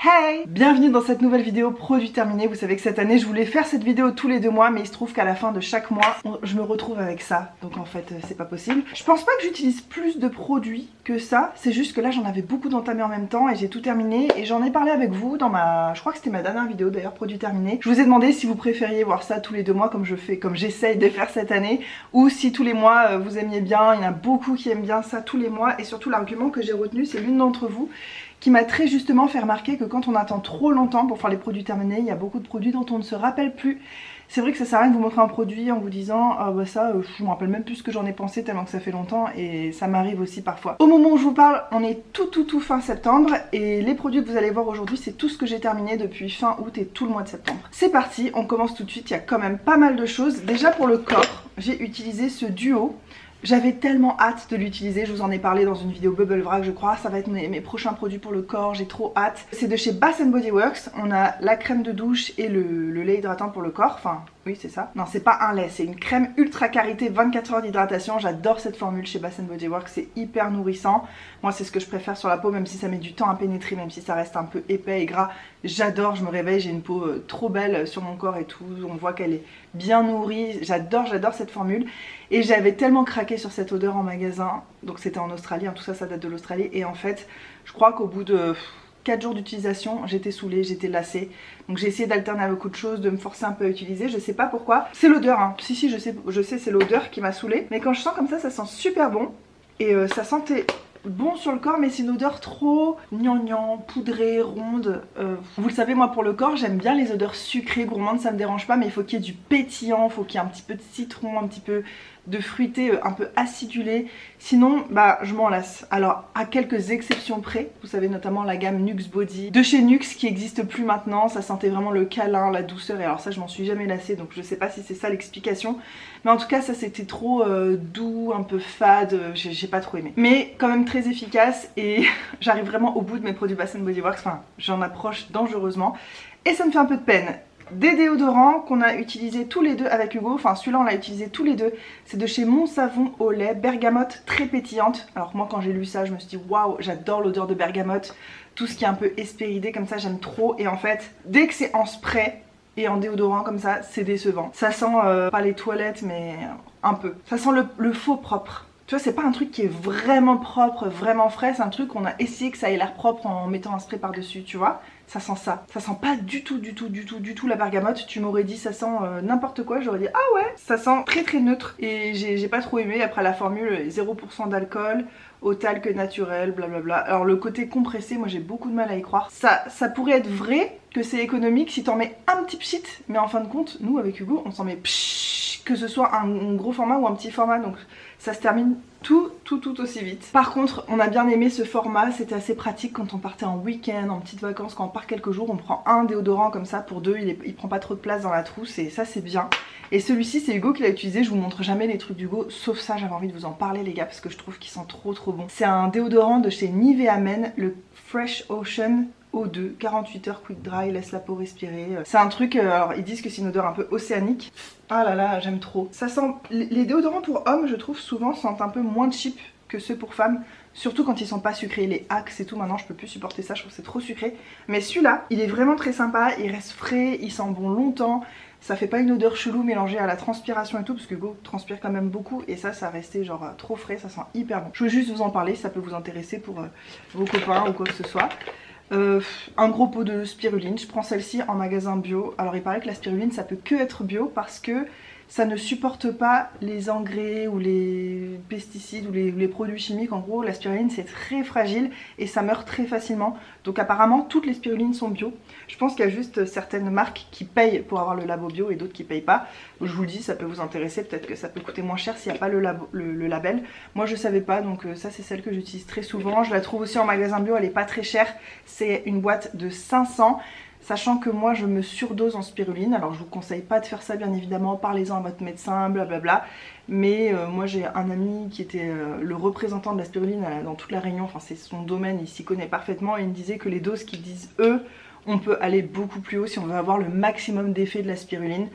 Hey! Bienvenue dans cette nouvelle vidéo produit terminé. Vous savez que cette année je voulais faire cette vidéo tous les 2 mois, mais il se trouve qu'à la fin de chaque mois je me retrouve avec ça, donc en fait c'est pas possible. Je pense pas que j'utilise plus de produits que ça, c'est juste que là j'en avais beaucoup d'entamés en même temps et j'ai tout terminé et j'en ai parlé avec vous dans ma... je crois que c'était ma dernière vidéo d'ailleurs produit terminé. Je vous ai demandé si vous préfériez voir ça tous les 2 mois comme je fais, comme j'essaye de faire cette année, ou si tous les mois vous aimiez bien. Il y en a beaucoup qui aiment bien ça tous les mois et surtout l'argument que j'ai retenu, c'est l'une d'entre vous qui m'a très justement fait remarquer que quand on attend trop longtemps pour faire les produits terminés, il y a beaucoup de produits dont on ne se rappelle plus. C'est vrai que ça sert à rien de vous montrer un produit en vous disant ah bah ça je me rappelle même plus ce que j'en ai pensé tellement que ça fait longtemps, et ça m'arrive aussi parfois. Au moment où je vous parle, on est tout fin septembre et les produits que vous allez voir aujourd'hui c'est tout ce que j'ai terminé depuis fin août et tout le mois de septembre. C'est parti, on commence tout de suite, il y a quand même pas mal de choses. Déjà pour le corps, j'ai utilisé ce duo. J'avais tellement hâte de l'utiliser, je vous en ai parlé dans une vidéo Bubble Wrap je crois, ça va être mes prochains produits pour le corps, j'ai trop hâte. C'est de chez Bath Body Works, on a la crème de douche et le lait hydratant pour le corps, enfin oui c'est ça. Non c'est pas un lait, c'est une crème ultra karité 24 heures d'hydratation, j'adore cette formule chez Bath Body Works, c'est hyper nourrissant. Moi c'est ce que je préfère sur la peau, même si ça met du temps à pénétrer, même si ça reste un peu épais et gras, j'adore, je me réveille, j'ai une peau trop belle sur mon corps et tout, on voit qu'elle est bien nourrie, j'adore cette formule. Et j'avais tellement craqué sur cette odeur en magasin, donc c'était en Australie, hein, tout ça ça date de l'Australie, et en fait je crois qu'au bout de 4 jours d'utilisation j'étais saoulée, j'étais lassée, donc j'ai essayé d'alterner avec autre chose, de me forcer un peu à utiliser, je sais pas pourquoi, c'est l'odeur hein, si je sais c'est l'odeur qui m'a saoulée, mais quand je sens comme ça sent super bon, et ça sentait bon sur le corps, mais c'est une odeur trop gnangnan, poudrée, ronde. Vous le savez, moi pour le corps j'aime bien les odeurs sucrées, gourmandes, ça me dérange pas, mais il faut qu'il y ait du pétillant, il faut qu'il y ait un petit peu de citron, un petit peu de fruité, un peu acidulé, sinon bah je m'en lasse. Alors à quelques exceptions près, vous savez notamment la gamme Nuxe Body de chez Nuxe qui n'existe plus maintenant, ça sentait vraiment le câlin, la douceur, et alors ça je m'en suis jamais lassée, donc je sais pas si c'est ça l'explication, mais en tout cas ça c'était trop doux, un peu fade, j'ai pas trop aimé, mais quand même très efficace, et j'arrive vraiment au bout de mes produits Bath Body Works, enfin j'en approche dangereusement et ça me fait un peu de peine. Des déodorants qu'on a utilisés tous les deux avec Hugo, enfin celui-là on l'a utilisé tous les deux, c'est de chez Mon Savon au lait, bergamote très pétillante. Alors moi quand j'ai lu ça je me suis dit waouh, j'adore l'odeur de bergamote, tout ce qui est un peu hespéridé comme ça j'aime trop, et en fait dès que c'est en spray et en déodorant comme ça c'est décevant. Ça sent pas les toilettes mais un peu, ça sent le faux propre. Tu vois, c'est pas un truc qui est vraiment propre, vraiment frais, c'est un truc qu'on a essayé que ça ait l'air propre en mettant un spray par dessus, tu vois. Ça sent ça. Ça sent pas du tout la bergamote. Tu m'aurais dit ça sent n'importe quoi, j'aurais dit ah ouais. Ça sent très neutre et j'ai pas trop aimé. Après la formule 0% d'alcool, au talc naturel, blablabla. Alors le côté compressé, moi j'ai beaucoup de mal à y croire. Ça pourrait être vrai que c'est économique si t'en mets un petit pchit, mais en fin de compte, nous avec Hugo, on s'en met pchit, que ce soit un gros format ou un petit format, donc ça se termine tout aussi vite. Par contre on a bien aimé ce format, c'était assez pratique quand on partait en week-end, en petites vacances, quand on part quelques jours, on prend un déodorant comme ça pour deux, il prend pas trop de place dans la trousse et ça c'est bien. Et celui-ci c'est Hugo qui l'a utilisé, je vous montre jamais les trucs d'Hugo, sauf ça j'avais envie de vous en parler les gars parce que je trouve qu'ils sont trop bons. C'est un déodorant de chez Nivea Men, le Fresh Ocean O2, 48 heures quick dry, laisse la peau respirer. C'est un truc, alors ils disent que c'est une odeur un peu océanique. Ah là là, j'aime trop. Ça sent, les déodorants pour hommes je trouve souvent sentent un peu moins cheap que ceux pour femmes. Surtout quand ils sont pas sucrés, les Axe et tout, maintenant je peux plus supporter ça, je trouve que c'est trop sucré. Mais celui-là, il est vraiment très sympa, il reste frais, il sent bon longtemps. Ça fait pas une odeur chelou mélangée à la transpiration et tout, parce que Go transpire quand même beaucoup, et ça restait genre trop frais, ça sent hyper bon. Je voulais juste vous en parler, ça peut vous intéresser pour vos copains ou quoi que ce soit. Un gros pot de spiruline, je prends celle-ci en magasin bio. Alors il paraît que la spiruline ça peut que être bio parce que ça ne supporte pas les engrais ou les pesticides ou les produits chimiques. En gros la spiruline c'est très fragile et ça meurt très facilement, donc apparemment toutes les spirulines sont bio. Je pense qu'il y a juste certaines marques qui payent pour avoir le labo bio et d'autres qui payent pas. Je vous le dis, ça peut vous intéresser, peut-être que ça peut coûter moins cher s'il n'y a pas le label. Moi je savais pas, donc ça c'est celle que j'utilise très souvent. Je la trouve aussi en magasin bio, elle est pas très chère, c'est une boîte de 500. Sachant que moi je me surdose en spiruline, alors je vous conseille pas de faire ça bien évidemment, parlez-en à votre médecin, blablabla. Mais moi j'ai un ami qui était le représentant de la spiruline dans toute la Réunion, enfin c'est son domaine, il s'y connaît parfaitement, et il me disait que les doses qu'ils disent eux, on peut aller beaucoup plus haut si on veut avoir le maximum d'effet de la spiruline.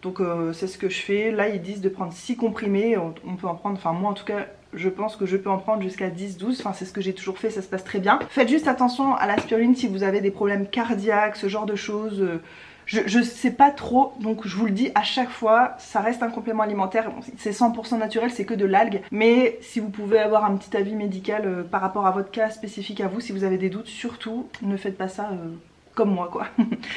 Donc c'est ce que je fais. Là ils disent de prendre 6 comprimés, on peut en prendre, enfin moi en tout cas je pense que je peux en prendre jusqu'à 10-12, enfin c'est ce que j'ai toujours fait, ça se passe très bien. Faites juste attention à la spiruline si vous avez des problèmes cardiaques, ce genre de choses. Je sais pas trop, donc je vous le dis à chaque fois, ça reste un complément alimentaire, c'est 100% naturel, c'est que de l'algue, mais si vous pouvez avoir un petit avis médical par rapport à votre cas spécifique à vous, si vous avez des doutes, surtout ne faites pas ça comme moi quoi.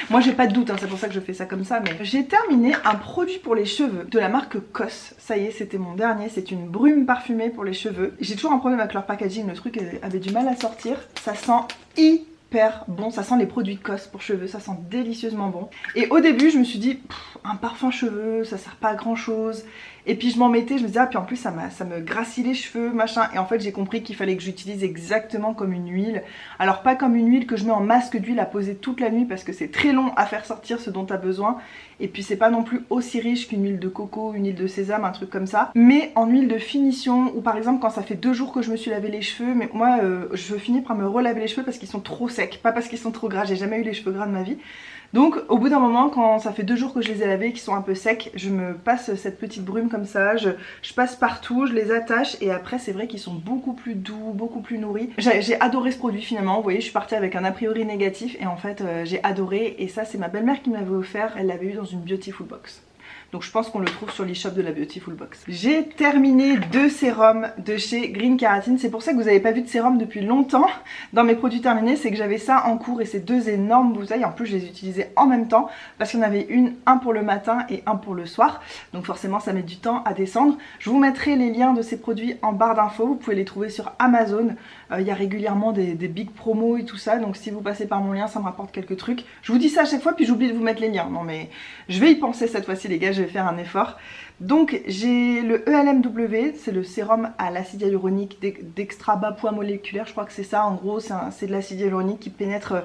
Moi j'ai pas de doute, hein, c'est pour ça que je fais ça comme ça, mais j'ai terminé un produit pour les cheveux de la marque COS. Ça y est, c'était mon dernier, c'est une brume parfumée pour les cheveux. J'ai toujours un problème avec leur packaging, le truc avait du mal à sortir. Ça sent hyper bon, ça sent les produits COS pour cheveux, ça sent délicieusement bon. Et au début je me suis dit, un parfum cheveux, ça sert pas à grand chose. Et puis je m'en mettais, je me disais, ah puis en plus ça me grassit les cheveux, machin. Et en fait j'ai compris qu'il fallait que j'utilise exactement comme une huile. Alors pas comme une huile que je mets en masque d'huile à poser toute la nuit parce que c'est très long à faire sortir ce dont tu as besoin. Et puis c'est pas non plus aussi riche qu'une huile de coco, une huile de sésame, un truc comme ça. Mais en huile de finition, ou par exemple quand ça fait 2 jours que je me suis lavé les cheveux, mais moi je finis par me relaver les cheveux parce qu'ils sont trop secs, pas parce qu'ils sont trop gras, j'ai jamais eu les cheveux gras de ma vie. Donc au bout d'un moment, quand ça fait 2 jours que je les ai lavés, qu'ils sont un peu secs, je me passe cette petite brume comme ça, je passe partout, je les attache et après c'est vrai qu'ils sont beaucoup plus doux, beaucoup plus nourris. J'ai adoré ce produit finalement, vous voyez je suis partie avec un a priori négatif et en fait j'ai adoré, et ça c'est ma belle-mère qui me l'avait offert, elle l'avait eu dans une Beautiful Box. Donc je pense qu'on le trouve sur l'e-shop de la Beautiful Box. J'ai terminé 2 sérums de chez Green Keratin. C'est pour ça que vous n'avez pas vu de sérum depuis longtemps dans mes produits terminés. C'est que j'avais ça en cours et ces 2 énormes bouteilles. En plus je les utilisais en même temps parce qu'il y en avait un pour le matin et un pour le soir. Donc forcément ça met du temps à descendre. Je vous mettrai les liens de ces produits en barre d'infos. Vous pouvez les trouver sur Amazon. Il y a régulièrement des big promos et tout ça. Donc si vous passez par mon lien, ça me rapporte quelques trucs. Je vous dis ça à chaque fois puis j'oublie de vous mettre les liens. Non mais je vais y penser cette fois-ci les gars. Je vais faire un effort. Donc j'ai le ELMW, c'est le sérum à l'acide hyaluronique d'extra bas poids moléculaire, je crois que c'est ça en gros, c'est de l'acide hyaluronique qui pénètre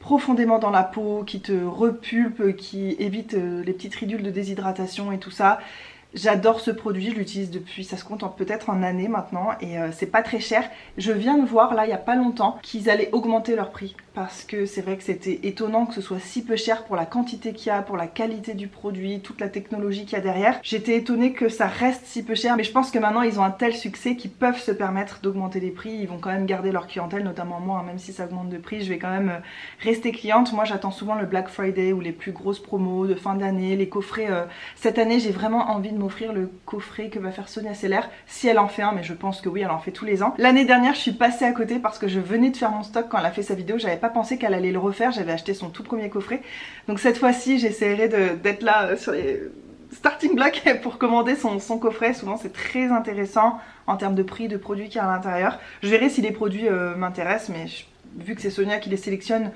profondément dans la peau, qui te repulpe, qui évite les petites ridules de déshydratation et tout ça. J'adore ce produit, je l'utilise depuis, ça se compte peut-être en années maintenant, et c'est pas très cher. Je viens de voir là il y a pas longtemps qu'ils allaient augmenter leur prix parce que c'est vrai que c'était étonnant que ce soit si peu cher pour la quantité qu'il y a, pour la qualité du produit, toute la technologie qu'il y a derrière. J'étais étonnée que ça reste si peu cher, mais je pense que maintenant ils ont un tel succès qu'ils peuvent se permettre d'augmenter les prix. Ils vont quand même garder leur clientèle, notamment moi, hein, même si ça augmente de prix, je vais quand même rester cliente. Moi j'attends souvent le Black Friday ou les plus grosses promos de fin d'année, les coffrets. Cette année j'ai vraiment envie de m'offrir le coffret que va faire Sonia Seller, si elle en fait un, mais je pense que oui, elle en fait tous les ans. L'année dernière je suis passée à côté parce que je venais de faire mon stock quand elle a fait sa vidéo, j'avais pas pensé qu'elle allait le refaire, j'avais acheté son tout premier coffret. Donc cette fois-ci j'essaierai d'être là sur les starting blocks pour commander son coffret. Souvent c'est très intéressant en termes de prix, de produits qu'il y a à l'intérieur. Je verrai si les produits m'intéressent, mais vu que c'est Sonia qui les sélectionne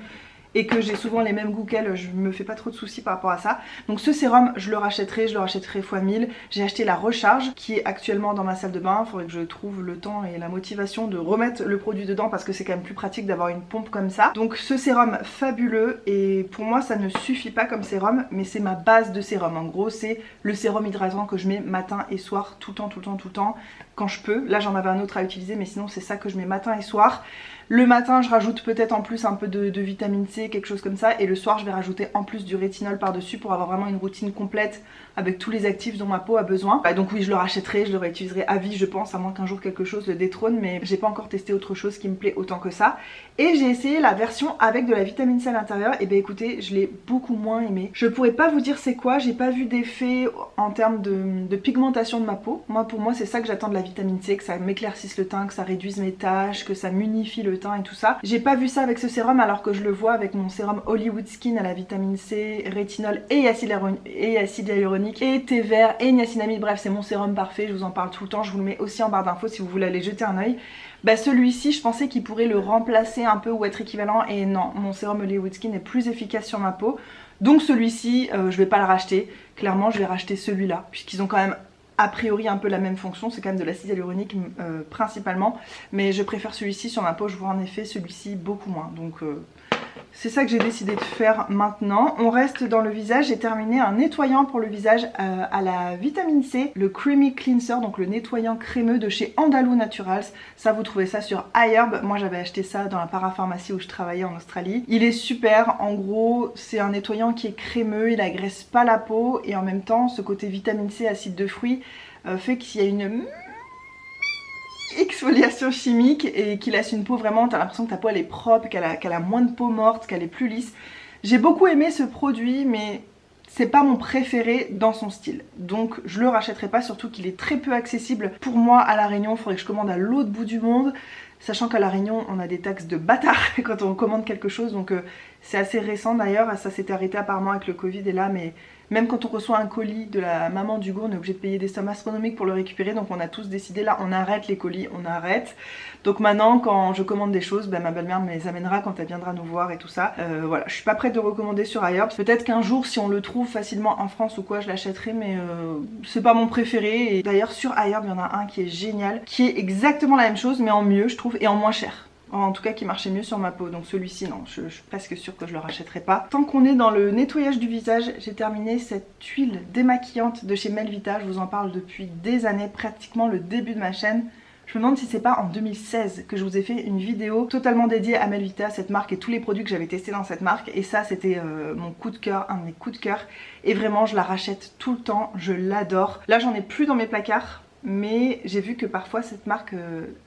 et que j'ai souvent les mêmes goûts qu'elle, je me fais pas trop de soucis par rapport à ça. Donc ce sérum je le rachèterai fois 1000. J'ai acheté la recharge qui est actuellement dans ma salle de bain. Il faudrait que je trouve le temps et la motivation de remettre le produit dedans parce que c'est quand même plus pratique d'avoir une pompe comme ça. Donc ce sérum fabuleux, et pour moi ça ne suffit pas comme sérum, mais c'est ma base de sérum. En gros c'est le sérum hydratant que je mets matin et soir, tout le temps quand je peux. Là j'en avais un autre à utiliser, mais sinon c'est ça que je mets matin et soir. Le matin je rajoute peut-être en plus un peu de vitamine C, quelque chose comme ça, et le soir je vais rajouter en plus du rétinol par dessus pour avoir vraiment une routine complète avec tous les actifs dont ma peau a besoin. Donc oui je le rachèterai, je le réutiliserai à vie je pense, à moins qu'un jour quelque chose le détrône, mais j'ai pas encore testé autre chose qui me plaît autant que ça. Et j'ai essayé la version avec de la vitamine C à l'intérieur, et bien écoutez je l'ai beaucoup moins aimé. Je pourrais pas vous dire c'est quoi, j'ai pas vu d'effet en termes de pigmentation de ma peau. Pour moi c'est ça que j'attends de la vitamine C, que ça m'éclaircisse le teint, que ça réduise mes taches, que ça m'unifie le teint et tout ça. J'ai pas vu ça avec ce sérum, alors que je le vois avec mon sérum Hollywood Skin à la vitamine C, rétinol et acide hyaluronique et thé vert et niacinamide. Bref c'est mon sérum parfait, je vous en parle tout le temps, je vous le mets aussi en barre d'infos si vous voulez aller jeter un oeil. Celui-ci je pensais qu'il pourrait le remplacer un peu ou être équivalent, et non, mon sérum Hollywood Skin est plus efficace sur ma peau. Donc celui-ci je vais pas le racheter, clairement je vais racheter celui-là puisqu'ils ont quand même a priori un peu la même fonction, c'est quand même de l'acide hyaluronique principalement, mais je préfère celui-ci sur ma peau, je vois en effet celui-ci beaucoup moins, donc c'est ça que j'ai décidé de faire maintenant. On reste dans le visage, j'ai terminé un nettoyant pour le visage à la vitamine C, le Creamy Cleanser, donc le nettoyant crémeux de chez Andalou Naturals. Ça vous trouvez ça sur iHerb, moi j'avais acheté ça dans la parapharmacie où je travaillais en Australie. Il est super, en gros c'est un nettoyant qui est crémeux, il agresse pas la peau, et en même temps ce côté vitamine C, acide de fruits fait qu'il y a une exfoliation chimique et qui laisse une peau vraiment, t'as l'impression que ta peau elle est propre, qu'elle a moins de peau morte, qu'elle est plus lisse. J'ai beaucoup aimé ce produit mais c'est pas mon préféré dans son style. Donc je le rachèterai pas, surtout qu'il est très peu accessible pour moi à La Réunion. Il faudrait que je commande à l'autre bout du monde. Sachant qu'à La Réunion on a des taxes de bâtard quand on commande quelque chose, donc c'est assez récent d'ailleurs, ça s'était arrêté apparemment avec le Covid et là, mais même quand on reçoit un colis de la maman d'Hugo, on est obligé de payer des sommes astronomiques pour le récupérer, donc on a tous décidé là, on arrête les colis, on arrête. Donc maintenant quand je commande des choses, ma belle-mère me les amènera quand elle viendra nous voir et tout ça. Voilà, je suis pas prête de recommander sur ailleurs, peut-être qu'un jour si on le trouve facilement en France ou quoi je l'achèterai, mais c'est pas mon préféré. Et d'ailleurs sur ailleurs il y en a un qui est génial, qui est exactement la même chose mais en mieux je trouve et en moins cher. En tout cas qui marchait mieux sur ma peau, donc celui-ci non, je suis presque sûre que je le rachèterai pas. Tant qu'on est dans le nettoyage du visage, j'ai terminé cette huile démaquillante de chez Melvita. Je vous en parle depuis des années, pratiquement le début de ma chaîne. Je me demande si c'est pas en 2016 que je vous ai fait une vidéo totalement dédiée à Melvita, cette marque et tous les produits que j'avais testés dans cette marque. Et ça c'était mon coup de cœur, un de mes coups de cœur. Et vraiment je la rachète tout le temps, je l'adore. Là j'en ai plus dans mes placards. Mais j'ai vu que parfois cette marque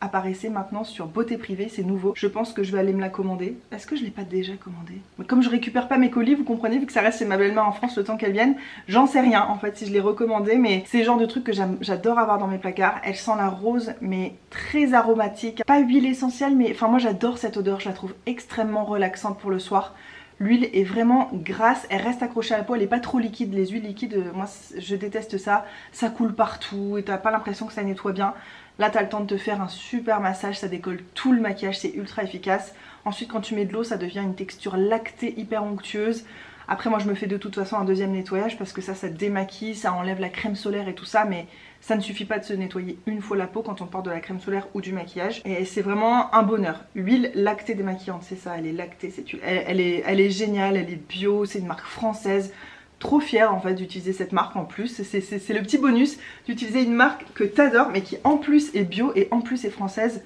apparaissait maintenant sur Beauté Privée, c'est nouveau. Je pense que je vais aller me la commander. Est-ce que je l'ai pas déjà commandée? Mais comme je récupère pas mes colis, vous comprenez, vu que ça reste chez ma belle-mère en France le temps qu'elle vienne, j'en sais rien en fait si je l'ai recommandé, mais c'est le genre de truc que j'adore avoir dans mes placards. Elle sent la rose mais très aromatique, pas huile essentielle mais enfin moi j'adore cette odeur, je la trouve extrêmement relaxante pour le soir. L'huile est vraiment grasse, elle reste accrochée à la peau, elle n'est pas trop liquide. Les huiles liquides, moi je déteste ça, ça coule partout et t'as pas l'impression que ça nettoie bien. Là t'as le temps de te faire un super massage, ça décolle tout le maquillage, c'est ultra efficace. Ensuite quand tu mets de l'eau ça devient une texture lactée hyper onctueuse. Après moi je me fais de toute façon un deuxième nettoyage parce que ça démaquille, ça enlève la crème solaire et tout ça, mais ça ne suffit pas de se nettoyer une fois la peau quand on porte de la crème solaire ou du maquillage. Et c'est vraiment un bonheur. Huile lactée démaquillante, c'est ça, elle est lactée cette huile. Elle est géniale, elle est bio, c'est une marque française. Trop fière en fait d'utiliser cette marque en plus. C'est le petit bonus d'utiliser une marque que t'adores mais qui en plus est bio et en plus est française.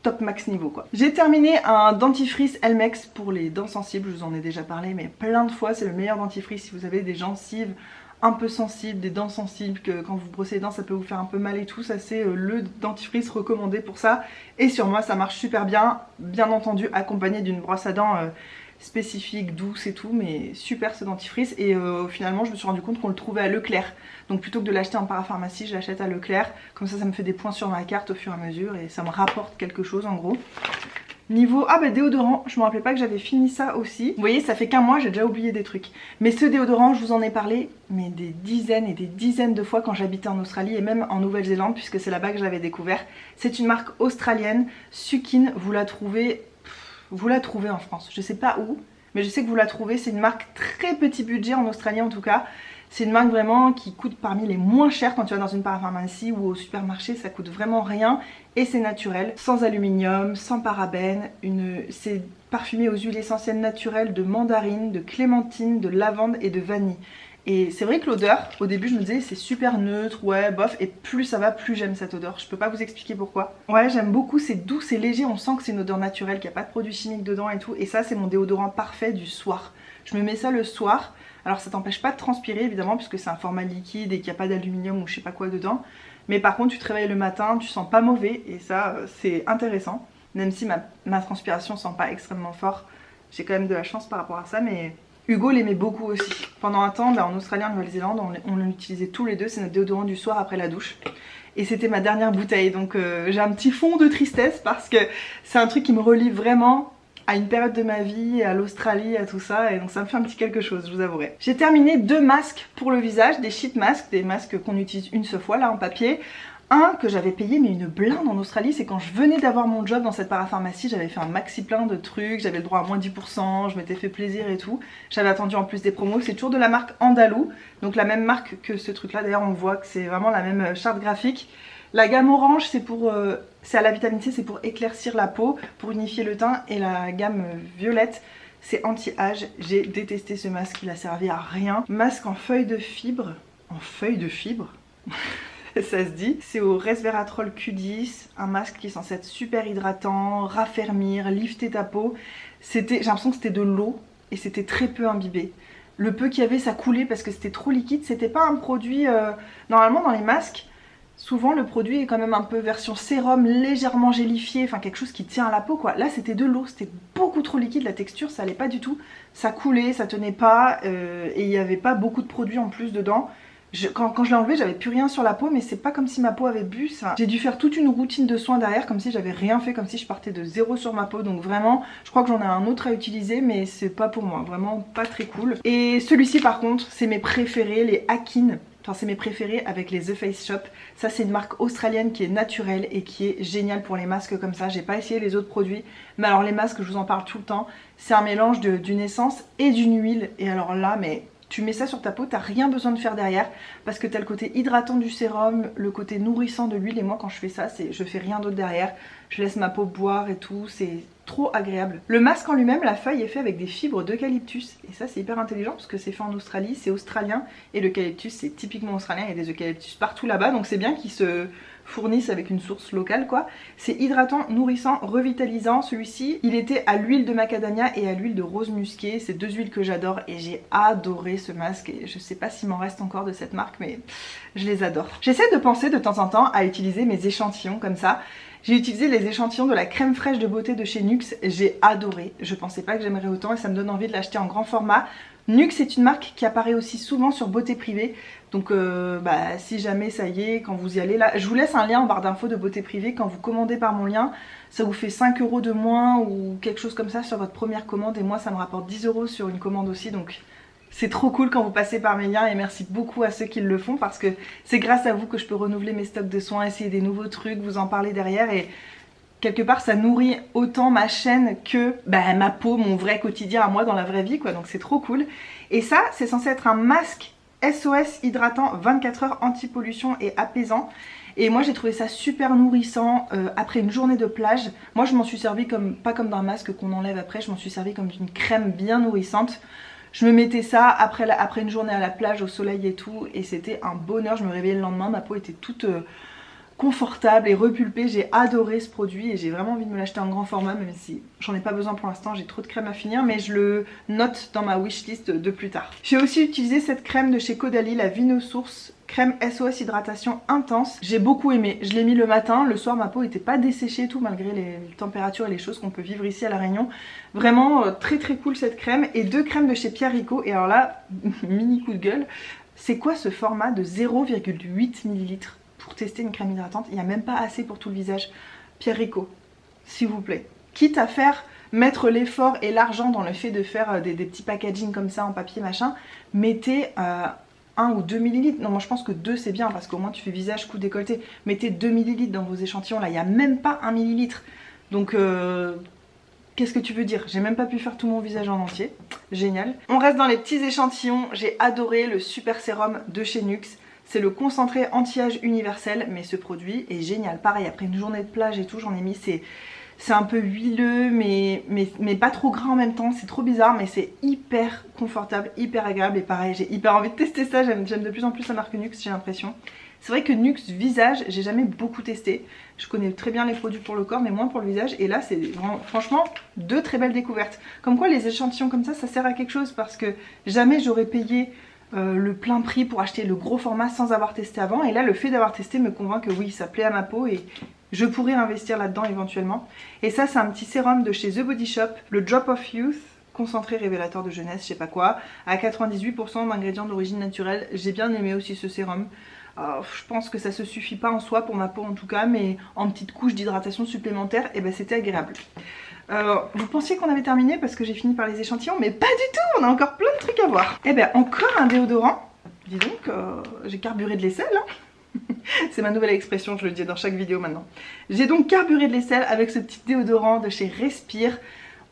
Top max niveau quoi. J'ai terminé un dentifrice Elmex pour les dents sensibles, je vous en ai déjà parlé mais plein de fois, c'est le meilleur dentifrice si vous avez des gencives un peu sensibles, des dents sensibles, que quand vous brossez les dents ça peut vous faire un peu mal et tout, ça c'est le dentifrice recommandé pour ça. Et sur moi ça marche super bien, bien entendu accompagné d'une brosse à dents spécifique, douce et tout, mais super ce dentifrice. Et finalement je me suis rendu compte qu'on le trouvait à Leclerc, donc plutôt que de l'acheter en parapharmacie je l'achète à Leclerc, comme ça me fait des points sur ma carte au fur et à mesure et ça me rapporte quelque chose en gros. Niveau, déodorant, je me rappelais pas que j'avais fini ça aussi. Vous voyez ça fait qu'un mois j'ai déjà oublié des trucs. Mais ce déodorant je vous en ai parlé mais des dizaines et des dizaines de fois quand j'habitais en Australie et même en Nouvelle-Zélande puisque c'est là-bas que j'avais découvert. C'est une marque australienne, Sukin, vous la trouvez en France. Je sais pas où mais je sais que vous la trouvez, c'est une marque très petit budget en Australie en tout cas. C'est une marque vraiment qui coûte parmi les moins chères quand tu vas dans une parapharmacie ou au supermarché, ça coûte vraiment rien et c'est naturel, sans aluminium, sans parabènes, c'est parfumé aux huiles essentielles naturelles de mandarine, de clémentine, de lavande et de vanille. Et c'est vrai que l'odeur, au début je me disais c'est super neutre, ouais bof, et plus ça va, plus j'aime cette odeur. Je peux pas vous expliquer pourquoi. Ouais j'aime beaucoup, c'est doux, c'est léger, on sent que c'est une odeur naturelle, qu'il n'y a pas de produits chimiques dedans et tout. Et ça c'est mon déodorant parfait du soir. Je me mets ça le soir. Alors ça t'empêche pas de transpirer évidemment puisque c'est un format liquide et qu'il n'y a pas d'aluminium ou je sais pas quoi dedans. Mais par contre tu te réveilles le matin, tu sens pas mauvais et ça c'est intéressant. Même si ma transpiration sent pas extrêmement fort, j'ai quand même de la chance par rapport à ça. Mais Hugo l'aimait beaucoup aussi. Pendant un temps en Australie, en Nouvelle-Zélande, on l'utilisait tous les deux, c'est notre déodorant du soir après la douche. Et c'était ma dernière bouteille donc j'ai un petit fond de tristesse parce que c'est un truc qui me relie vraiment à une période de ma vie, à l'Australie, à tout ça, et donc ça me fait un petit quelque chose, je vous avouerai. J'ai terminé 2 masques pour le visage, des sheet masks, des masques qu'on utilise une seule fois là en papier. Un que j'avais payé mais une blinde en Australie, c'est quand je venais d'avoir mon job dans cette parapharmacie, j'avais fait un maxi plein de trucs, j'avais le droit à moins 10%, je m'étais fait plaisir et tout. J'avais attendu en plus des promos, c'est toujours de la marque Andalou, donc la même marque que ce truc là, d'ailleurs on voit que c'est vraiment la même charte graphique. La gamme orange c'est à la vitamine C, c'est pour éclaircir la peau, pour unifier le teint, et la gamme violette c'est anti-âge. J'ai détesté ce masque, il a servi à rien. Masque en feuille de fibre, ça se dit. C'est au resveratrol Q10, un masque qui est censé être super hydratant, raffermir, lifter ta peau. J'ai l'impression que c'était de l'eau et c'était très peu imbibé. Le peu qu'il y avait ça coulait parce que c'était trop liquide, c'était pas un produit... normalement dans les masques, souvent le produit est quand même un peu version sérum, légèrement gélifié, enfin quelque chose qui tient à la peau quoi. Là c'était de l'eau, c'était beaucoup trop liquide, la texture ça allait pas du tout, ça coulait, ça tenait pas et il n'y avait pas beaucoup de produits en plus dedans. Quand je l'ai enlevé, j'avais plus rien sur la peau, mais c'est pas comme si ma peau avait bu ça. J'ai dû faire toute une routine de soins derrière, comme si j'avais rien fait, comme si je partais de zéro sur ma peau. Donc vraiment, je crois que j'en ai un autre à utiliser, mais c'est pas pour moi, vraiment pas très cool. Et celui-ci par contre, c'est mes préférés, les Akin. Enfin, c'est mes préférés avec les The Face Shop. Ça, c'est une marque australienne qui est naturelle et qui est géniale pour les masques comme ça. J'ai pas essayé les autres produits, mais alors les masques, je vous en parle tout le temps. C'est un mélange d'une essence et d'une huile. Et alors là, mais tu mets ça sur ta peau, t'as rien besoin de faire derrière parce que t'as le côté hydratant du sérum, le côté nourrissant de l'huile et moi quand je fais ça, je fais rien d'autre derrière. Je laisse ma peau boire et tout, c'est trop agréable. Le masque en lui-même, la feuille est fait avec des fibres d'eucalyptus et ça c'est hyper intelligent parce que c'est fait en Australie, c'est australien et l'eucalyptus c'est typiquement australien, il y a des eucalyptus partout là-bas donc c'est bien qu'ils se fournissent avec une source locale quoi. C'est hydratant, nourrissant, revitalisant. Celui-ci, il était à l'huile de macadamia et à l'huile de rose musquée. C'est deux huiles que j'adore et j'ai adoré ce masque et je sais pas s'il m'en reste encore de cette marque mais je les adore. J'essaie de penser de temps en temps à utiliser mes échantillons comme ça. J'ai utilisé les échantillons de la crème fraîche de beauté de chez NYX, j'ai adoré. Je pensais pas que j'aimerais autant et ça me donne envie de l'acheter en grand format. NYX est une marque qui apparaît aussi souvent sur Beauté Privée. Donc si jamais ça y est, quand vous y allez là, je vous laisse un lien en barre d'infos de Beauté Privée. Quand vous commandez par mon lien, ça vous fait 5 € de moins ou quelque chose comme ça sur votre première commande. Et moi ça me rapporte 10 € sur une commande aussi. Donc c'est trop cool quand vous passez par mes liens et merci beaucoup à ceux qui le font parce que c'est grâce à vous que je peux renouveler mes stocks de soins, essayer des nouveaux trucs, vous en parler derrière et quelque part ça nourrit autant ma chaîne que ma peau, mon vrai quotidien à moi dans la vraie vie quoi, donc c'est trop cool. Et ça c'est censé être un masque SOS hydratant 24 heures anti-pollution et apaisant. Et moi j'ai trouvé ça super nourrissant après une journée de plage. Moi je m'en suis servi pas comme d'un masque qu'on enlève après, je m'en suis servi comme d'une crème bien nourrissante. Je me mettais ça après une journée à la plage, au soleil et tout, et c'était un bonheur. Je me réveillais le lendemain, ma peau était toute confortable et repulpée. J'ai adoré ce produit et j'ai vraiment envie de me l'acheter en grand format, même si j'en ai pas besoin pour l'instant, j'ai trop de crème à finir, mais je le note dans ma wishlist de plus tard. J'ai aussi utilisé cette crème de chez Caudalie, la Vinosource crème SOS hydratation intense. J'ai beaucoup aimé, je l'ai mis le matin, le soir ma peau était pas desséchée et tout malgré les températures et les choses qu'on peut vivre ici à La Réunion. Vraiment très très cool cette crème. Et deux crèmes de chez Pierre Rico, et alors là, mini coup de gueule, c'est quoi ce format de 0,8 ml pour tester une crème hydratante? Il n'y a même pas assez pour tout le visage. Pierre Rico, s'il vous plaît. Quitte à mettre l'effort et l'argent dans le fait de faire des petits packaging comme ça en papier machin, mettez 1 ou 2 ml. Non, moi je pense que 2 c'est bien parce qu'au moins tu fais visage, cou, décolleté. Mettez 2 ml dans vos échantillons, là il n'y a même pas 1 millilitre. Donc qu'est-ce que tu veux dire? J'ai même pas pu faire tout mon visage en entier. Génial. On reste dans les petits échantillons. J'ai adoré le super sérum de chez NYX. C'est le concentré anti-âge universel, mais ce produit est génial. Pareil, après une journée de plage et tout, j'en ai mis, c'est un peu huileux, mais pas trop gras en même temps. C'est trop bizarre, mais c'est hyper confortable, hyper agréable. Et pareil, j'ai hyper envie de tester ça. J'aime de plus en plus la marque NYX, j'ai l'impression. C'est vrai que NYX visage, j'ai jamais beaucoup testé. Je connais très bien les produits pour le corps, mais moins pour le visage. Et là, c'est franchement deux très belles découvertes. Comme quoi, les échantillons comme ça sert à quelque chose parce que jamais j'aurais payé le plein prix pour acheter le gros format sans avoir testé avant. Et là, le fait d'avoir testé me convainc que oui, ça plaît à ma peau et je pourrais investir là-dedans éventuellement. Et ça, c'est un petit sérum de chez The Body Shop, le Drop of Youth, concentré révélateur de jeunesse, je sais pas quoi, à 98% d'ingrédients d'origine naturelle. J'ai bien aimé aussi ce sérum. Je pense que ça se suffit pas en soi pour ma peau en tout cas, mais en petite couche d'hydratation supplémentaire, et c'était agréable. Vous pensiez qu'on avait terminé parce que j'ai fini par les échantillons, mais pas du tout, on a encore plein de trucs à voir. Encore un déodorant. Dis donc, j'ai carburé de l'aisselle, hein. C'est ma nouvelle expression, je le dis dans chaque vidéo maintenant. J'ai donc carburé de l'aisselle avec ce petit déodorant de chez Respire.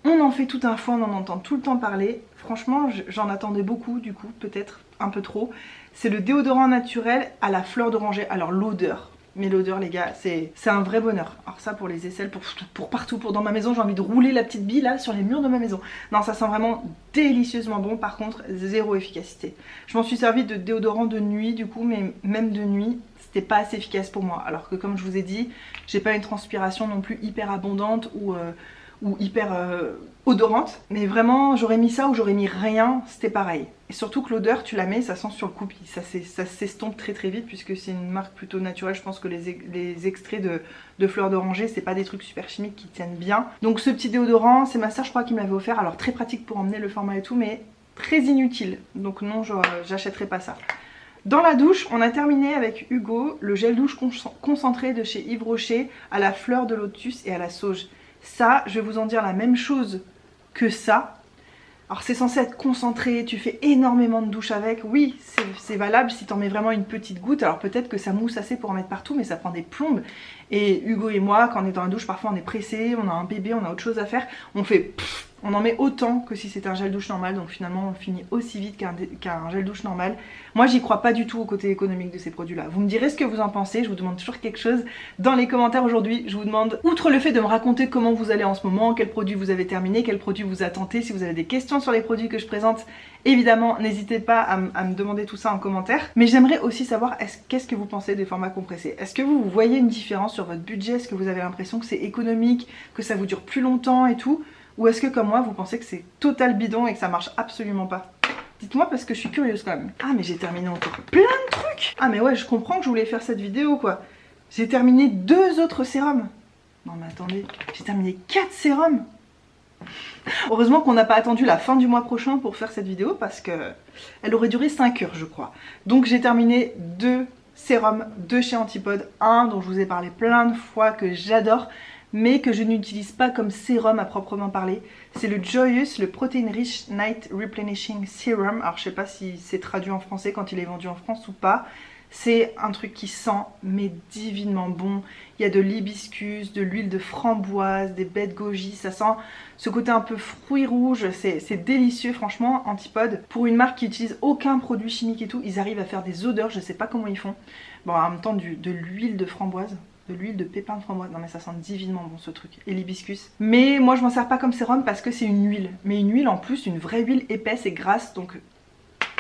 On en fait tout un foin, on en entend tout le temps parler. Franchement, j'en attendais beaucoup du coup, peut-être un peu trop. C'est le déodorant naturel à la fleur d'oranger. Alors l'odeur, mais l'odeur les gars, c'est un vrai bonheur. Alors ça pour les aisselles, pour partout, pour dans ma maison, j'ai envie de rouler la petite bille là sur les murs de ma maison. Non, ça sent vraiment délicieusement bon, par contre zéro efficacité. Je m'en suis servi de déodorant de nuit du coup, mais même de nuit, c'était pas assez efficace pour moi. Alors que comme je vous ai dit, j'ai pas une transpiration non plus hyper abondante ou ou hyper odorante. Mais vraiment, j'aurais mis ça ou j'aurais mis rien, c'était pareil. Et surtout que l'odeur, tu la mets, ça sent sur le coup, puis ça s'estompe très très vite puisque c'est une marque plutôt naturelle. Je pense que les extraits de fleurs d'oranger, c'est pas des trucs super chimiques qui tiennent bien. Donc ce petit déodorant, c'est ma soeur je crois qui me l'avait offert. Alors très pratique pour emmener le format et tout, mais très inutile. Donc non, j'achèterai pas ça. Dans la douche, on a terminé avec Hugo le gel douche concentré de chez Yves Rocher à la fleur de lotus et à la sauge. Ça, je vais vous en dire la même chose que ça. Alors c'est censé être concentré, tu fais énormément de douche avec. Oui, c'est valable si tu en mets vraiment une petite goutte. Alors peut-être que ça mousse assez pour en mettre partout, mais ça prend des plombes. Et Hugo et moi, quand on est dans la douche, parfois on est pressé, on a un bébé, on a autre chose à faire. On fait pff, on en met autant que si c'était un gel douche normal. Donc finalement on finit aussi vite qu'un gel douche normal. Moi j'y crois pas du tout au côté économique de ces produits là. Vous me direz ce que vous en pensez, je vous demande toujours quelque chose dans les commentaires aujourd'hui. Je vous demande, outre le fait de me raconter comment vous allez en ce moment, quel produit vous avez terminé, quel produit vous a tenté, si vous avez des questions sur les produits que je présente, évidemment n'hésitez pas à me demander tout ça en commentaire. Mais j'aimerais aussi savoir qu'est-ce que vous pensez des formats compressés. Est-ce que vous voyez une différence sur votre budget? Est-ce que vous avez l'impression que c'est économique, que ça vous dure plus longtemps et tout? Ou est-ce que comme moi vous pensez que c'est total bidon et que ça marche absolument pas? Dites-moi parce que je suis curieuse quand même. Ah mais j'ai terminé encore plein de trucs. Ah mais ouais, je comprends que je voulais faire cette vidéo quoi. J'ai terminé 2 autres sérums. Non mais attendez, j'ai terminé 4 sérums. Heureusement qu'on n'a pas attendu la fin du mois prochain pour faire cette vidéo parce que elle aurait duré 5 heures je crois. Donc j'ai terminé 2 sérums de chez Antipode. Un dont je vous ai parlé plein de fois que j'adore, mais que je n'utilise pas comme sérum à proprement parler. C'est le Joyous, le Protein Rich Night Replenishing Serum. Alors je sais pas si c'est traduit en français quand il est vendu en France ou pas. C'est un truc qui sent mais divinement bon. Il y a de l'hibiscus, de l'huile de framboise, des baies de goji. Ça sent ce côté un peu fruits rouges. C'est délicieux franchement. Antipode, pour une marque qui utilise aucun produit chimique et tout, ils arrivent à faire des odeurs. Je sais pas comment ils font. Bon en même temps de l'huile de framboise. De l'huile de pépins de framboise, non mais ça sent divinement bon ce truc, et l'hibiscus. Mais moi je m'en sers pas comme sérum parce que c'est une huile, mais une huile en plus, une vraie huile épaisse et grasse, donc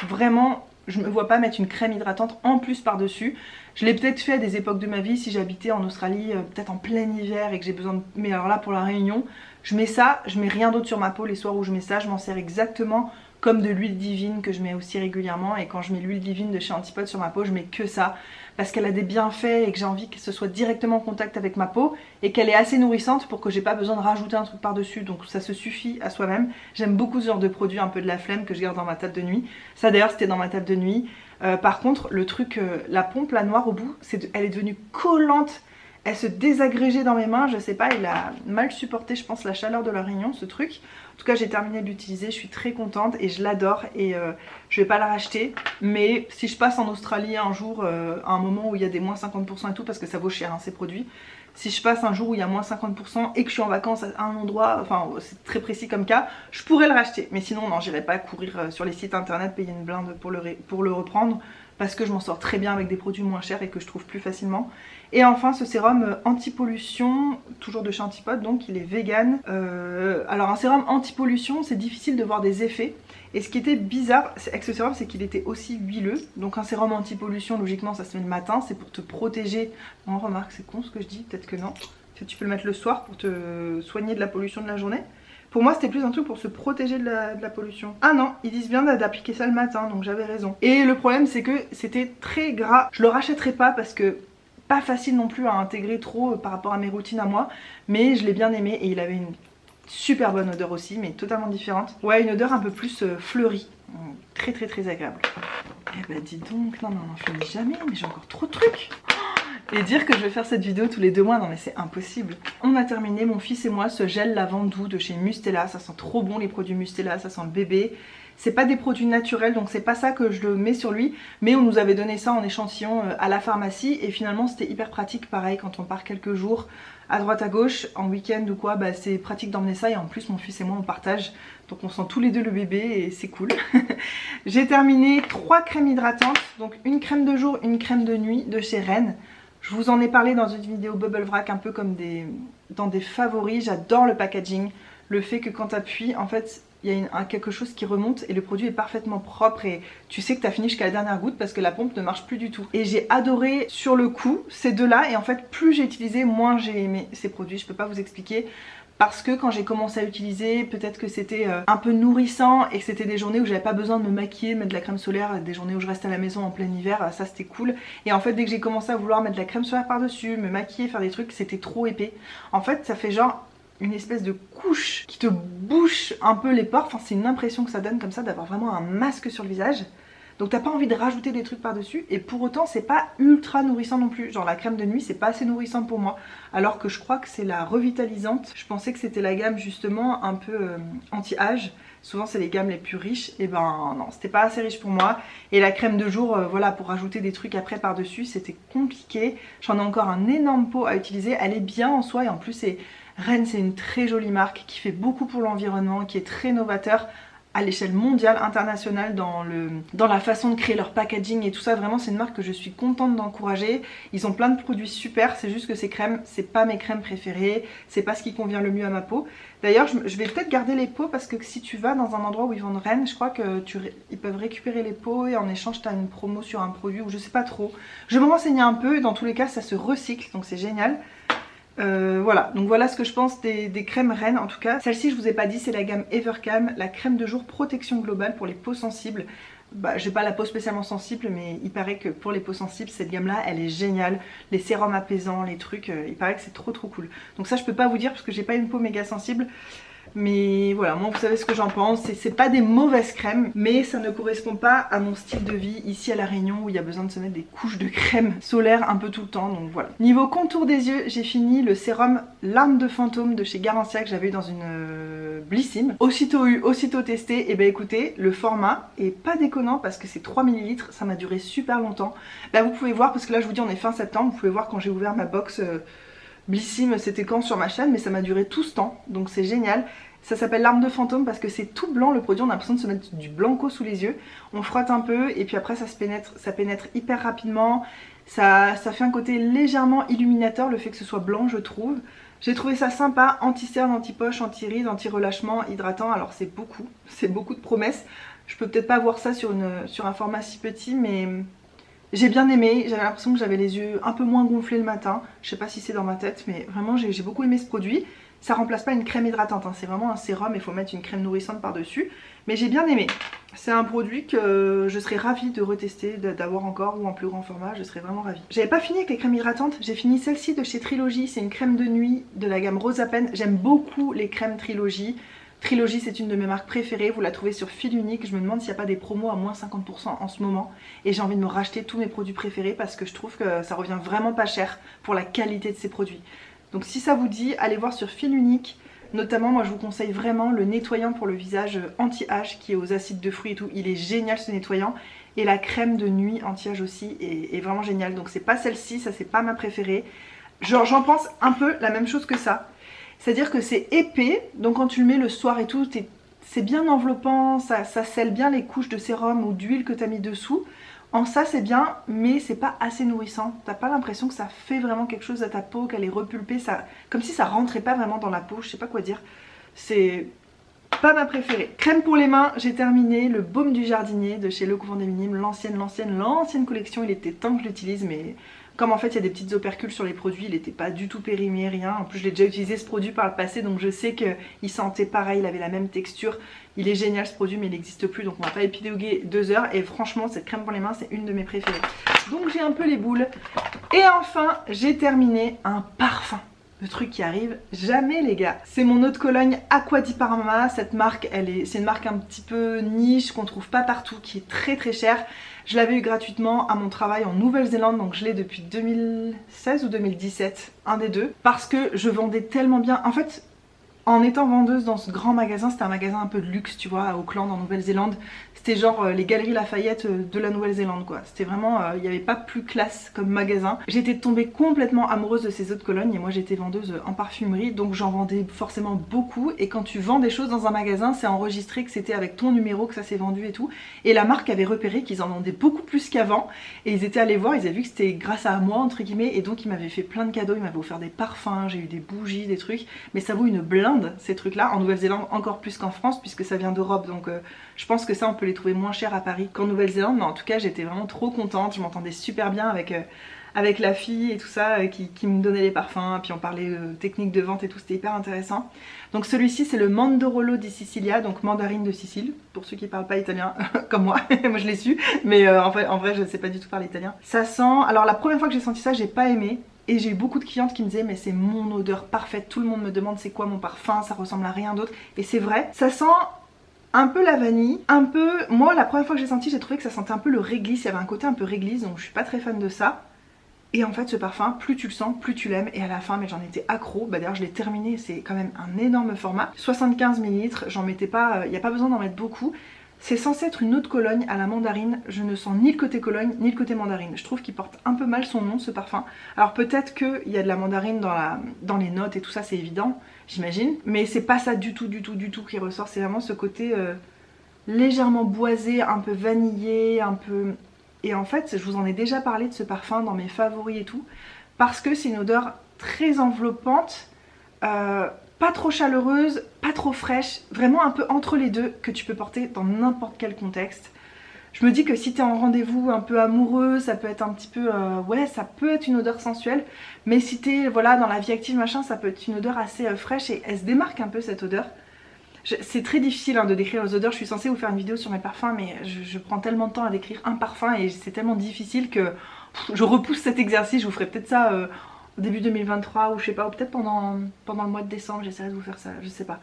vraiment je me vois pas mettre une crème hydratante en plus par dessus. Je l'ai peut-être fait à des époques de ma vie si j'habitais en Australie, peut-être en plein hiver et que j'ai besoin de... Mais alors là pour la Réunion, je mets ça, je mets rien d'autre sur ma peau les soirs où je mets ça, je m'en sers exactement comme de l'huile divine que je mets aussi régulièrement. Et quand je mets l'huile divine de chez Antipode sur ma peau, je mets que ça parce qu'elle a des bienfaits et que j'ai envie que ce soit directement en contact avec ma peau et qu'elle est assez nourrissante pour que j'ai pas besoin de rajouter un truc par dessus, donc ça se suffit à soi-même. J'aime beaucoup ce genre de produit, un peu de la flemme que je garde dans ma table de nuit. Ça d'ailleurs c'était dans ma table de nuit. Par contre le truc, la pompe, la noire au bout, elle est devenue collante. Elle se désagrégeait dans mes mains, je sais pas, il a mal supporté je pense la chaleur de la Réunion ce truc. En tout cas j'ai terminé de l'utiliser, je suis très contente et je l'adore et je vais pas la racheter. Mais si je passe en Australie un jour, à un moment où il y a des moins 50% et tout, parce que ça vaut cher hein, ces produits. Si je passe un jour où il y a moins 50% et que je suis en vacances à un endroit, enfin c'est très précis comme cas, je pourrais le racheter. Mais sinon non, j'irai pas courir sur les sites internet, payer une blinde pour le reprendre. Parce que je m'en sors très bien avec des produits moins chers et que je trouve plus facilement. Et enfin ce sérum anti-pollution, toujours de chez Antipode, donc il est vegan. Alors un sérum anti-pollution, c'est difficile de voir des effets. Et ce qui était bizarre avec ce sérum, c'est qu'il était aussi huileux. Donc un sérum anti-pollution, logiquement ça se met le matin, c'est pour te protéger. Non, remarque, c'est con ce que je dis, peut-être que non. Tu peux le mettre le soir pour te soigner de la pollution de la journée. Pour moi c'était plus un truc pour se protéger de la pollution. Ah non, ils disent bien d'appliquer ça le matin, donc j'avais raison. Et le problème c'est que c'était très gras. Je le rachèterai pas parce que pas facile non plus à intégrer trop par rapport à mes routines à moi. Mais je l'ai bien aimé et il avait une super bonne odeur aussi, mais totalement différente. Ouais, une odeur un peu plus fleurie. Très très très agréable. Eh bah dis donc, non mais on n'en finit jamais, mais j'ai encore trop de trucs. Et dire que je vais faire cette vidéo tous les 2 mois, non mais c'est impossible. On a terminé, mon fils et moi, ce gel lavande doux de chez Mustela. Ça sent trop bon les produits Mustela, ça sent le bébé. C'est pas des produits naturels, donc c'est pas ça que je le mets sur lui. Mais on nous avait donné ça en échantillon à la pharmacie. Et finalement c'était hyper pratique, pareil, quand on part quelques jours à droite à gauche, en week-end ou quoi, bah c'est pratique d'emmener ça. Et en plus mon fils et moi on partage, donc on sent tous les deux le bébé et c'est cool. J'ai terminé 3 crèmes hydratantes, donc une crème de jour, une crème de nuit de chez Rennes. Je vous en ai parlé dans une vidéo Bubble Wrap, un peu comme dans des favoris. J'adore le packaging, le fait que quand tu appuies, en fait, il y a quelque chose qui remonte et le produit est parfaitement propre et tu sais que tu as fini jusqu'à la dernière goutte parce que la pompe ne marche plus du tout. Et j'ai adoré sur le coup ces deux-là et en fait plus j'ai utilisé, moins j'ai aimé ces produits. Je peux pas vous expliquer parce que quand j'ai commencé à utiliser, peut-être que c'était un peu nourrissant et que c'était des journées où j'avais pas besoin de me maquiller, mettre de la crème solaire, des journées où je reste à la maison en plein hiver, ça c'était cool. Et en fait dès que j'ai commencé à vouloir mettre de la crème solaire par dessus, me maquiller, faire des trucs, c'était trop épais. En fait ça fait genre une espèce de couche qui te bouche un peu les pores, enfin c'est une impression que ça donne comme ça d'avoir vraiment un masque sur le visage. Donc t'as pas envie de rajouter des trucs par dessus et pour autant c'est pas ultra nourrissant non plus. Genre la crème de nuit c'est pas assez nourrissant pour moi, alors que je crois que c'est la revitalisante. Je pensais que c'était la gamme justement un peu anti-âge. Souvent c'est les gammes les plus riches, et ben non, c'était pas assez riche pour moi. Et la crème de jour, voilà, pour rajouter des trucs après par dessus c'était compliqué. J'en ai encore un énorme pot à utiliser, elle est bien en soi et en plus Ren c'est une très jolie marque qui fait beaucoup pour l'environnement, qui est très novateur à l'échelle mondiale, internationale dans la façon de créer leur packaging et tout ça. Vraiment c'est une marque que je suis contente d'encourager. Ils ont plein de produits super, c'est juste que ces crèmes c'est pas mes crèmes préférées, c'est pas ce qui convient le mieux à ma peau. D'ailleurs je vais peut-être garder les pots parce que si tu vas dans un endroit où ils vendent Ren, je crois que ils peuvent récupérer les pots et en échange tu as une promo sur un produit ou je sais pas trop. Je vais me renseigner un peu et dans tous les cas ça se recycle donc c'est génial. Voilà, donc voilà ce que je pense des crèmes Ren en tout cas. Celle-ci je vous ai pas dit, c'est la gamme Evercalm, la crème de jour protection globale pour les peaux sensibles. Bah j'ai pas la peau spécialement sensible mais il paraît que pour les peaux sensibles cette gamme là elle est géniale. Les sérums apaisants, les trucs, il paraît que c'est trop cool. Donc ça je peux pas vous dire parce que j'ai pas une peau méga sensible. Mais voilà, moi vous savez ce que j'en pense, c'est pas des mauvaises crèmes, mais ça ne correspond pas à mon style de vie ici à La Réunion où il y a besoin de se mettre des couches de crème solaire un peu tout le temps, donc voilà. Niveau contour des yeux, j'ai fini le sérum Larmes de fantôme de chez Garantia que j'avais eu dans une Blissim. Aussitôt eu, aussitôt testé, et ben écoutez, le format est pas déconnant parce que c'est 3 ml, ça m'a duré super longtemps. Là vous pouvez voir, parce que là je vous dis on est fin septembre, vous pouvez voir quand j'ai ouvert ma box Blissim, c'était quand sur ma chaîne, mais ça m'a duré tout ce temps, donc c'est génial. Ça s'appelle Larmes de fantôme parce que c'est tout blanc le produit, on a l'impression de se mettre du blanco sous les yeux. On frotte un peu et puis après ça pénètre hyper rapidement. Ça fait un côté légèrement illuminateur, le fait que ce soit blanc je trouve. J'ai trouvé ça sympa, anti-cerne, anti-poche, anti-rides, anti-relâchement, hydratant, alors c'est beaucoup de promesses. Je peux peut-être pas avoir ça sur un format si petit mais... J'ai bien aimé, j'avais l'impression que j'avais les yeux un peu moins gonflés le matin. Je sais pas si c'est dans ma tête, mais vraiment j'ai beaucoup aimé ce produit. Ça remplace pas une crème hydratante, hein. C'est vraiment un sérum, il faut mettre une crème nourrissante par dessus. Mais j'ai bien aimé. C'est un produit que je serais ravie de retester, d'avoir encore ou en plus grand format, je serais vraiment ravie. J'avais pas fini avec les crèmes hydratantes, j'ai fini celle-ci de chez Trilogy, c'est une crème de nuit de la gamme Rose à peine. J'aime beaucoup les crèmes Trilogy. Trilogy c'est une de mes marques préférées, vous la trouvez sur Fil Unique, je me demande s'il n'y a pas des promos à moins 50% en ce moment. Et j'ai envie de me racheter tous mes produits préférés parce que je trouve que ça revient vraiment pas cher pour la qualité de ces produits. Donc si ça vous dit, allez voir sur Fil Unique. Notamment moi je vous conseille vraiment le nettoyant pour le visage anti-âge qui est aux acides de fruits et tout, il est génial ce nettoyant. Et la crème de nuit anti-âge aussi est vraiment géniale, donc c'est pas celle-ci, ça c'est pas ma préférée. J'en pense un peu la même chose que ça. C'est-à-dire que c'est épais, donc quand tu le mets le soir et tout, c'est bien enveloppant, ça scelle bien les couches de sérum ou d'huile que tu as mis dessous. En ça c'est bien, mais c'est pas assez nourrissant. T'as pas l'impression que ça fait vraiment quelque chose à ta peau, qu'elle est repulpée, comme si ça rentrait pas vraiment dans la peau, je sais pas quoi dire. C'est pas ma préférée. Crème pour les mains, j'ai terminé le baume du jardinier de chez Le Couvent des Minimes, l'ancienne collection, il était temps que je l'utilise, mais... Comme en fait il y a des petites opercules sur les produits, il n'était pas du tout périmé, rien. En plus je l'ai déjà utilisé ce produit par le passé, donc je sais qu'il sentait pareil, il avait la même texture. Il est génial ce produit mais il n'existe plus, donc on va pas épiloguer 2 heures. Et franchement cette crème pour les mains c'est une de mes préférées. Donc j'ai un peu les boules. Et enfin j'ai terminé un parfum. Le truc qui arrive jamais les gars. C'est mon eau de Cologne Aqua di Parma. Cette marque, c'est une marque un petit peu niche qu'on trouve pas partout, qui est très chère. Je l'avais eu gratuitement à mon travail en Nouvelle-Zélande, donc je l'ai depuis 2016 ou 2017, un des deux. Parce que je vendais tellement bien. En fait, en étant vendeuse dans ce grand magasin, c'était un magasin un peu de luxe, tu vois, à Auckland en Nouvelle-Zélande. C'était genre les Galeries Lafayette de la Nouvelle-Zélande quoi. C'était vraiment, il n'y avait pas plus classe comme magasin. J'étais tombée complètement amoureuse de ces eaux de Cologne et moi j'étais vendeuse en parfumerie donc j'en vendais forcément beaucoup. Et quand tu vends des choses dans un magasin, c'est enregistré que c'était avec ton numéro que ça s'est vendu et tout. Et la marque avait repéré qu'ils en vendaient beaucoup plus qu'avant et ils étaient allés voir, ils avaient vu que c'était grâce à moi entre guillemets et donc ils m'avaient fait plein de cadeaux, ils m'avaient offert des parfums, j'ai eu des bougies, des trucs. Mais ça vaut une blinde ces trucs là, en Nouvelle-Zélande encore plus qu'en France puisque ça vient d'Europe donc je pense que ça on peut les trouver moins cher à Paris qu'en Nouvelle-Zélande, mais en tout cas j'étais vraiment trop contente, je m'entendais super bien avec la fille et tout ça qui me donnait les parfums, puis on parlait technique de vente et tout, c'était hyper intéressant. Donc celui-ci c'est le Mandorolo di Sicilia, donc mandarine de Sicile, pour ceux qui parlent pas italien comme moi, moi je l'ai su, mais en vrai je ne sais pas du tout parler italien. Ça sent, alors la première fois que j'ai senti ça j'ai pas aimé, et j'ai eu beaucoup de clientes qui me disaient mais c'est mon odeur parfaite, tout le monde me demande c'est quoi mon parfum, ça ressemble à rien d'autre, et c'est vrai, ça sent un peu la vanille, un peu, moi la première fois que j'ai senti j'ai trouvé que ça sentait un peu le réglisse, il y avait un côté un peu réglisse, donc je suis pas très fan de ça. Et en fait ce parfum, plus tu le sens, plus tu l'aimes. Et à la fin, mais j'en étais accro. Bah d'ailleurs je l'ai terminé, c'est quand même un énorme format. 75 ml, j'en mettais pas, il n'y a pas besoin d'en mettre beaucoup. C'est censé être une eau de Cologne à la mandarine. Je ne sens ni le côté Cologne, ni le côté mandarine. Je trouve qu'il porte un peu mal son nom ce parfum. Alors peut-être qu'il y a de la mandarine dans les notes et tout ça, c'est évident, j'imagine. Mais c'est pas ça du tout qui ressort. C'est vraiment ce côté légèrement boisé, un peu vanillé, un peu... Et en fait, je vous en ai déjà parlé de ce parfum dans mes favoris et tout, parce que c'est une odeur très enveloppante, pas trop chaleureuse, pas trop fraîche, vraiment un peu entre les deux, que tu peux porter dans n'importe quel contexte. Je me dis que si t'es en rendez-vous un peu amoureux, ça peut être un petit peu... ouais, ça peut être une odeur sensuelle, mais si t'es voilà, dans la vie active, machin, ça peut être une odeur assez fraîche, et elle se démarque un peu cette odeur. C'est très difficile de décrire les odeurs, je suis censée vous faire une vidéo sur mes parfums mais je prends tellement de temps à décrire un parfum et c'est tellement difficile que je repousse cet exercice. Je vous ferai peut-être ça au début 2023 ou je sais pas, ou peut-être pendant le mois de décembre, j'essaierai de vous faire ça, je sais pas.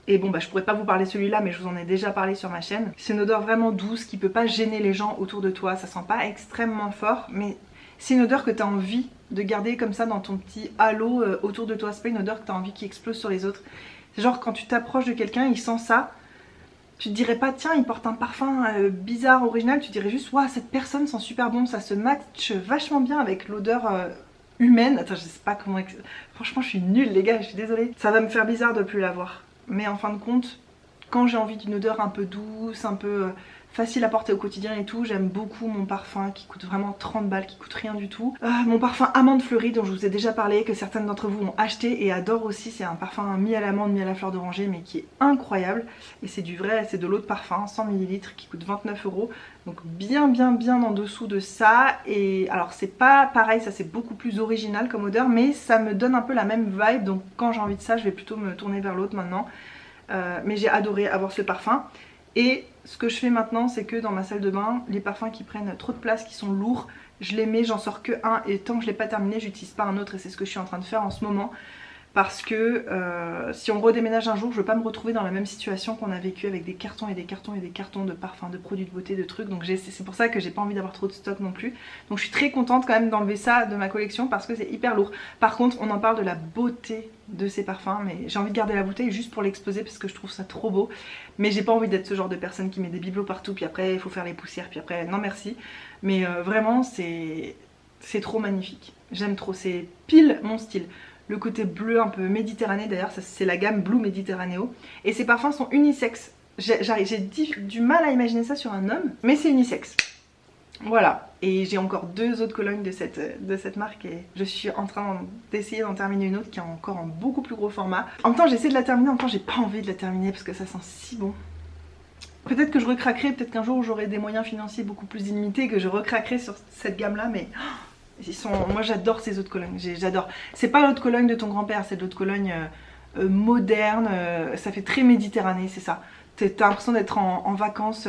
Et bon bah je pourrais pas vous parler celui-là mais je vous en ai déjà parlé sur ma chaîne. C'est une odeur vraiment douce qui peut pas gêner les gens autour de toi, ça sent pas extrêmement fort mais c'est une odeur que tu as envie de garder comme ça dans ton petit halo autour de toi. C'est pas une odeur que tu as envie qui explose sur les autres. C'est genre quand tu t'approches de quelqu'un, il sent ça, tu te dirais pas tiens il porte un parfum bizarre, original, tu dirais juste waouh cette personne sent super bon, ça se matche vachement bien avec l'odeur humaine. Attends je sais pas comment, franchement je suis nulle les gars, je suis désolée. Ça va me faire bizarre de plus l'avoir, mais en fin de compte, quand j'ai envie d'une odeur un peu douce, un peu facile à porter au quotidien et tout, j'aime beaucoup mon parfum qui coûte vraiment 30 balles, qui coûte rien du tout. Mon parfum amande fleurie dont je vous ai déjà parlé, que certaines d'entre vous ont acheté et adorent aussi, c'est un parfum mis à l'amande, mis à la fleur d'oranger mais qui est incroyable. Et c'est du vrai, c'est de l'eau de parfum, 100 ml qui coûte 29 €. Donc bien en dessous de ça. Et alors c'est pas pareil, ça c'est beaucoup plus original comme odeur mais ça me donne un peu la même vibe. Donc quand j'ai envie de ça, je vais plutôt me tourner vers l'autre maintenant. Mais j'ai adoré avoir ce parfum. Et ce que je fais maintenant c'est que dans ma salle de bain, les parfums qui prennent trop de place, qui sont lourds, je les mets, j'en sors que un et tant que je l'ai pas terminé j'utilise pas un autre et c'est ce que je suis en train de faire en ce moment. Parce que si on redéménage un jour, je veux pas me retrouver dans la même situation qu'on a vécu avec des cartons et des cartons et des cartons de parfums, de produits de beauté, de trucs. Donc c'est pour ça que j'ai pas envie d'avoir trop de stock non plus. Donc je suis très contente quand même d'enlever ça de ma collection parce que c'est hyper lourd. Par contre on en parle de la beauté de ces parfums, mais j'ai envie de garder la bouteille juste pour l'exposer parce que je trouve ça trop beau. Mais j'ai pas envie d'être ce genre de personne qui met des bibelots partout puis après il faut faire les poussières puis après non merci. Mais vraiment c'est trop magnifique. J'aime trop, c'est pile mon style. Le côté bleu un peu méditerranéen, d'ailleurs c'est la gamme Blue Mediterraneo. Et ces parfums sont unisexes. J'ai du mal à imaginer ça sur un homme, mais c'est unisexe. Voilà, et j'ai encore 2 autres colognes de cette marque et je suis en train d'essayer d'en terminer une autre qui est encore en beaucoup plus gros format. En même temps j'essaie de la terminer, en même temps j'ai pas envie de la terminer parce que ça sent si bon. Peut-être que je recraquerai, peut-être qu'un jour j'aurai des moyens financiers beaucoup plus illimités, que je recraquerai sur cette gamme là, mais... moi j'adore ces eau de Cologne, j'adore. C'est pas l'eau de Cologne de ton grand-père, c'est de l'eau de Cologne moderne, ça fait très Méditerranée, c'est ça. T'as l'impression d'être en vacances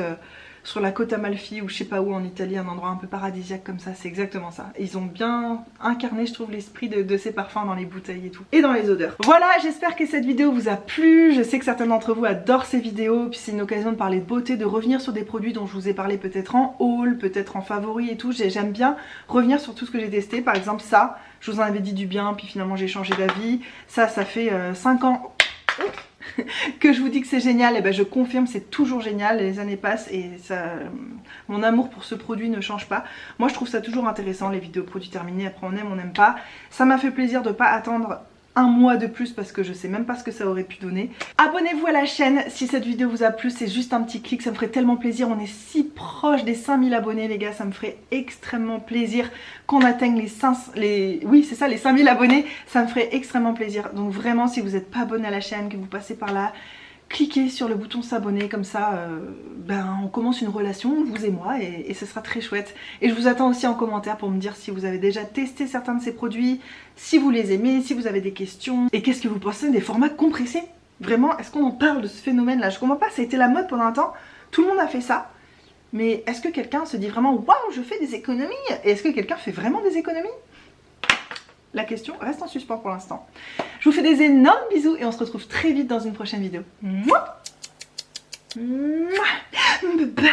sur la côte Amalfi ou je sais pas où en Italie, un endroit un peu paradisiaque comme ça, c'est exactement ça. Et ils ont bien incarné je trouve l'esprit de ces parfums dans les bouteilles et tout, et dans les odeurs. Voilà, j'espère que cette vidéo vous a plu, je sais que certains d'entre vous adorent ces vidéos, puis c'est une occasion de parler de beauté, de revenir sur des produits dont je vous ai parlé peut-être en haul, peut-être en favori et tout. J'aime bien revenir sur tout ce que j'ai testé, par exemple ça, je vous en avais dit du bien, puis finalement j'ai changé d'avis. Ça fait 5 ans... que je vous dis que c'est génial, et ben je confirme, c'est toujours génial, les années passent et ça, mon amour pour ce produit ne change pas. Moi je trouve ça toujours intéressant les vidéos produits terminés, après on aime, on n'aime pas. Ça m'a fait plaisir de pas attendre un mois de plus parce que je sais même pas ce que ça aurait pu donner. Abonnez-vous à la chaîne si cette vidéo vous a plu, c'est juste un petit clic, ça me ferait tellement plaisir. On est si proche des 5000 abonnés les gars, ça me ferait extrêmement plaisir qu'on atteigne les 5000 abonnés, ça me ferait extrêmement plaisir. Donc vraiment si vous n'êtes pas abonné à la chaîne, que vous passez par là, cliquez sur le bouton s'abonner, comme ça on commence une relation, vous et moi, et ce sera très chouette. Et je vous attends aussi en commentaire pour me dire si vous avez déjà testé certains de ces produits, si vous les aimez, si vous avez des questions, et qu'est-ce que vous pensez des formats compressés. Vraiment, est-ce qu'on en parle de ce phénomène là? Je comprends pas, ça a été la mode pendant un temps, tout le monde a fait ça, mais est-ce que quelqu'un se dit vraiment waouh, je fais des économies? Et est-ce que quelqu'un fait vraiment des économies? La question reste en suspens pour l'instant. Je vous fais des énormes bisous et on se retrouve très vite dans une prochaine vidéo. Mouah. Mouah. Bye.